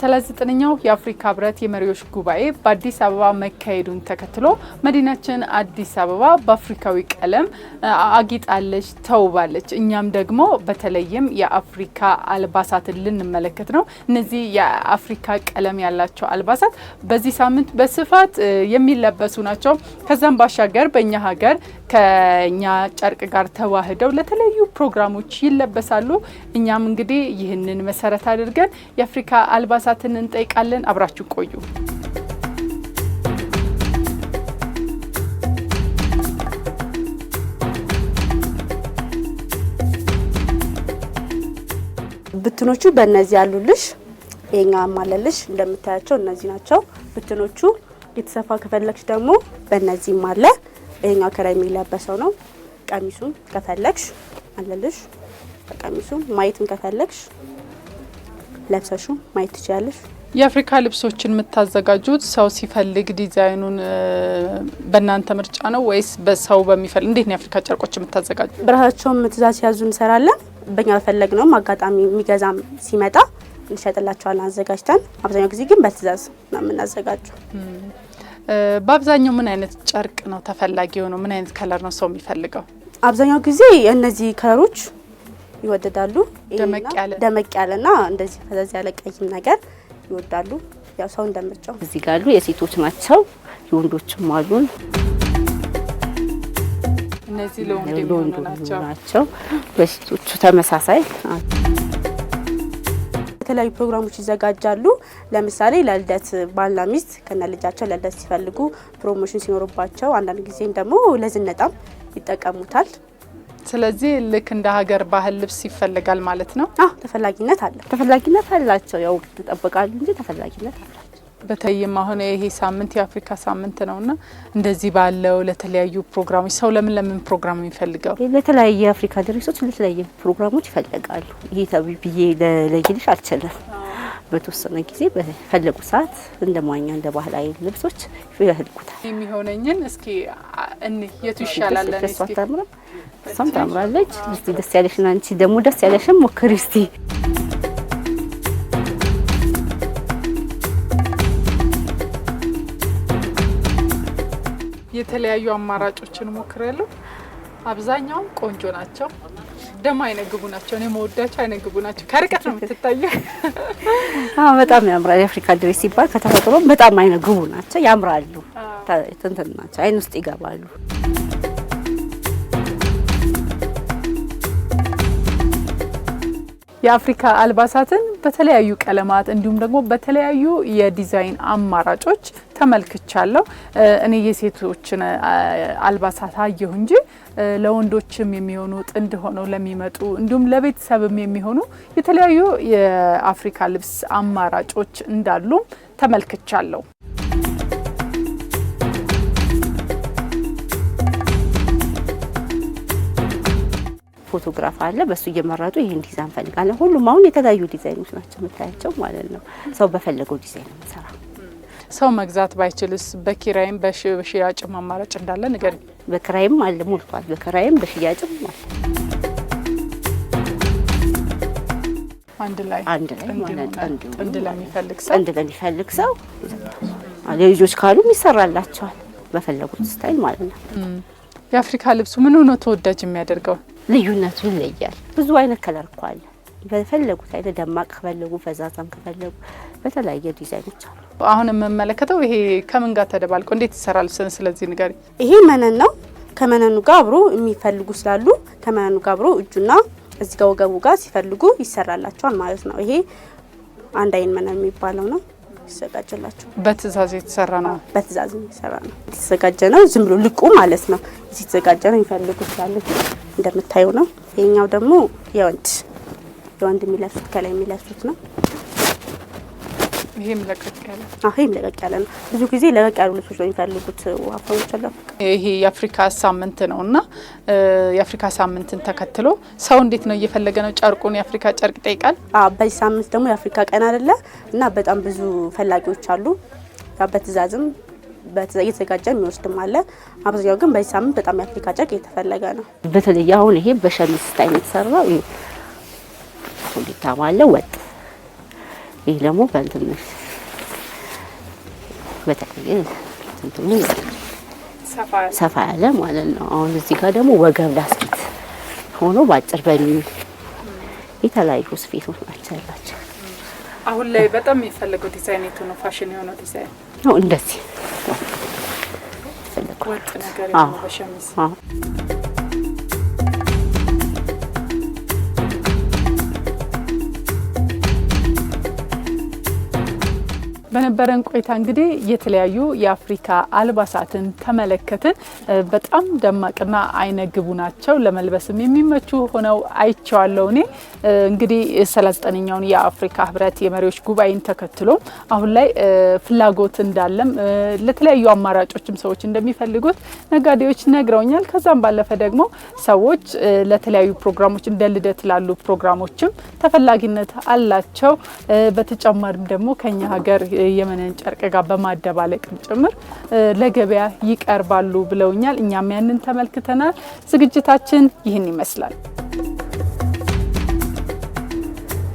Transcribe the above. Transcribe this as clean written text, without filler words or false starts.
39ኛው የአፍሪካ ህብረት የመሪዎች ጉባኤ በአዲስ አበባ መካሄዱን ተከትሎ መዲናችን አዲስ አበባ በአፍሪካዊ ቀለም አጊጣለች ተውባለች። እኛም ደግሞ በተለይም የአፍሪካ አልባሳትን ልንመለከት ነው። እነዚህ የአፍሪካ ቀለም ያላቸው አልባሳት በዚህ ሳምንት በስፋት የሚለበሱ ናቸው። ከዛም ባሻገር በእኛ ሀገር ከኛ ጨርቅ ጋር ተዋህደው ለተለያዩ ፕሮግራሞች ይለበሳሉ። እኛም እንግዲህ ይህንን መሰረት አድርገን የአፍሪካ አልባሳትን እንጠይቃለን። አብራችሁ ቆዩ። ብትኖቹ በእነዚህ ያሉልሽ የኛም አለልሽ እንደምታያቸው እነዚህ ናቸው ብትኖቹ። የተሰፋ ከፈለክሽ ደግሞ በእነዚህም አለ። ይሄኛው ከላይ የሚለበሰው ነው። ቀሚሱን ከፈለክሽ አለልሽ። ቀሚሱን ማየትም ከፈለክሽ ለብሰሹ ማየት ትችያለሽ። የአፍሪካ ልብሶችን የምታዘጋጁት ሰው ሲፈልግ ዲዛይኑን በእናንተ ምርጫ ነው ወይስ በሰው በሚፈልግ? እንዴት ነው የአፍሪካ ጨርቆች የምታዘጋጁ? ብራቸውን ትእዛዝ ሲያዙ እንሰራለን። በእኛ ፈለግነውም አጋጣሚ የሚገዛም ሲመጣ እንሸጥላቸዋለን አዘጋጅተን። አብዛኛው ጊዜ ግን በትእዛዝ ነው የምናዘጋጀው። በአብዛኛው ምን አይነት ጨርቅ ነው ተፈላጊ ሆኖ ምን አይነት ከለር ነው ሰው የሚፈልገው? አብዛኛው ጊዜ እነዚህ ከለሮች ይወደዳሉ። ደመቅ ያለና እንደዚህ ፈዛዝ ያለ ቀይ ነገር ይወዳሉ። ያው ሰው እንደምርጫው። እዚህ ጋር ያሉ የሴቶች ናቸው፣ የወንዶችም አሉን። እነዚህ ለወንዶች ናቸው። በሴቶቹ ተመሳሳይ የተለያዩ ፕሮግራሞች ይዘጋጃሉ። ለምሳሌ ለልደት ባልና ሚስት ከነ ልጃቸው ለልደት ሲፈልጉ ፕሮሞሽን ሲኖርባቸው፣ አንዳንድ ጊዜም ደግሞ ለዝነጣም ይጠቀሙታል። ስለዚህ ልክ እንደ ሀገር ባህል ልብስ ይፈልጋል ማለት ነው። ተፈላጊነት አላቸው። ያው ተጠብቃሉ እንጂ ተፈላጊነት አላቸው። በተለይም አሁን ይሄ ሳምንት የአፍሪካ ሳምንት ነውና እንደዚህ ባለው ለተለያዩ ፕሮግራሞች ሰው ለምን ፕሮግራም የሚፈልገው? ለተለያየ አፍሪካ ድሬሶች ለተለያየ ፕሮግራሞች ይፈልጋሉ። ይሄ ተብዬ ለለይልሽ አልችልም። በተወሰነ ጊዜ በፈለጉ ሰዓት እንደ ማኛ እንደ ባህላዊ ልብሶች ይፈልጉታል። የሚሆነኝን እስኪ የቱ ይሻላል? እስኪ እሷም ታምራለች። እስቲ ደስ ያለሽና አንቺ ደግሞ ደስ ያለሽም ሞክሪ እስቲ። የተለያዩ አማራጮችን ሞክሬያለሁ። አብዛኛው ቆንጆ ናቸው፣ ደም አይነግቡ ናቸው። እኔ መወዳቸው አይነግቡ ናቸው። ከርቀት ነው የምትታየው። በጣም ያምራል። የአፍሪካ ድሬስ ሲባል ከተፈጥሮ በጣም አይነግቡ ናቸው፣ ያምራሉ። እንትን ናቸው፣ አይን ውስጥ ይገባሉ። የአፍሪካ አልባሳትን በተለያዩ ቀለማት እንዲሁም ደግሞ በተለያዩ የዲዛይን አማራጮች ተመልክቻለሁ። እኔ የሴቶችን አልባሳት አየሁ እንጂ ለወንዶችም የሚሆኑ ጥንድ ሆነው ለሚመጡ እንዲሁም ለቤተሰብም የሚሆኑ የተለያዩ የአፍሪካ ልብስ አማራጮች እንዳሉ ተመልክቻለሁ። ፎቶግራፍ አለ። በሱ እየመረጡ ይሄን ዲዛይን ፈልጋለሁ። ሁሉም አሁን የተለያዩ ዲዛይኖች ናቸው የምታያቸው ማለት ነው። ሰው በፈለገው ዲዛይን ነው የምሰራው። ሰው መግዛት ባይችልስ በኪራይም በሽያጭም አማራጭ እንዳለ ነገር? በኪራይም አለ፣ ሞልቷል። በኪራይም በሽያጭም አለ። አንድ ላይ ጥንድ ለሚፈልግ ሰው ለልጆች ካሉ ይሰራላቸዋል በፈለጉት ስታይል ማለት ነው። የአፍሪካ ልብሱ ምን ሆኖ ተወዳጅ የሚያደርገው? ልዩነቱ ይለያል። ብዙ አይነት ከለር እኮ አለ። በፈለጉት አይነት ደማቅ ከፈለጉ ፈዛዛም ከፈለጉ በተለያየ ዲዛይኖች አሉ። አሁን የምመለከተው ይሄ ከምን ጋር ተደባልቆ እንዴት ይሰራል? ስለዚህ ንገሪ። ይሄ መነን ነው። ከመነኑ ጋር አብሮ የሚፈልጉ ስላሉ ከመነኑ ጋር አብሮ እጁና እዚህ ጋር ወገቡ ጋር ሲፈልጉ ይሰራላቸዋል ማለት ነው። ይሄ አንድ አይን መነን የሚባለው ነው። ይዘጋጀላቸው በትእዛዝ የተሰራ ነው። በትእዛዝ የተሰራ ነው። የተዘጋጀ ነው። ዝም ብሎ ልቁ ማለት ነው። እዚህ የተዘጋጀ ነው። የሚፈልጉት ስላሉ እንደምታዩ ነው። ይሄኛው ደግሞ የወንድ የሚለብሱት ከላይ የሚለብሱት ነው። ይሄም ለቀቅ ያለ ነው። ብዙ ጊዜ ለቀቅ ያሉ ልብሶች ነው የሚፈልጉት ዋፋዎች አለ። ይሄ የአፍሪካ ሳምንት ነውና የአፍሪካ ሳምንትን ተከትሎ ሰው እንዴት ነው እየፈለገ ነው ጨርቁን? የአፍሪካ ጨርቅ ይጠይቃል። በዚህ ሳምንት ደግሞ የአፍሪካ ቀን አይደለ እና በጣም ብዙ ፈላጊዎች አሉ። በትእዛዝም እየተዘጋጀ የሚወስድም አለ። አብዛኛው ግን በዚህ ሳምንት በጣም የአፍሪካ ጨርቅ እየተፈለገ ነው። በተለይ አሁን ይሄ በሸሚዝ ስታይል የተሰራው ሁሉ ታማለ ወጥ ይሄ ደግሞ በእንትንሽ በተለየ እንትኑ ሰፋ ያለ ማለት ነው። አሁን እዚህ ጋር ደግሞ ወገብ ላስኬት ሆኖ ባጭር በሚል የተለያዩ ስፌቶች ናቸው ያላቸው። አሁን ላይ በጣም የሚፈልገው ዲዛይን የቱ ነው? ፋሽን የሆነው ዲዛይን ነው እንደዚህ ወጥ ነገር ነው በሸሚዝ በነበረን ቆይታ እንግዲህ የተለያዩ የአፍሪካ አልባሳትን ተመለከትን። በጣም ደማቅና አይነግቡ ናቸው። ለመልበስም የሚመቹ ሆነው አይቻለሁ። እኔ እንግዲህ 39ኛውን የአፍሪካ ህብረት የመሪዎች ጉባኤን ተከትሎ አሁን ላይ ፍላጎት እንዳለም ለተለያዩ አማራጮችም ሰዎች እንደሚፈልጉት ነጋዴዎች ነግረውኛል። ከዛም ባለፈ ደግሞ ሰዎች ለተለያዩ ፕሮግራሞች እንደ ልደት ላሉ ፕሮግራሞችም ተፈላጊነት አላቸው። በተጨማሪም ደግሞ ከኛ ሀገር የመነን ጨርቅ ጋር በማደባለቅም ጭምር ለገበያ ይቀርባሉ ብለውኛል። እኛም ያንን ተመልክተናል። ዝግጅታችን ይህን ይመስላል።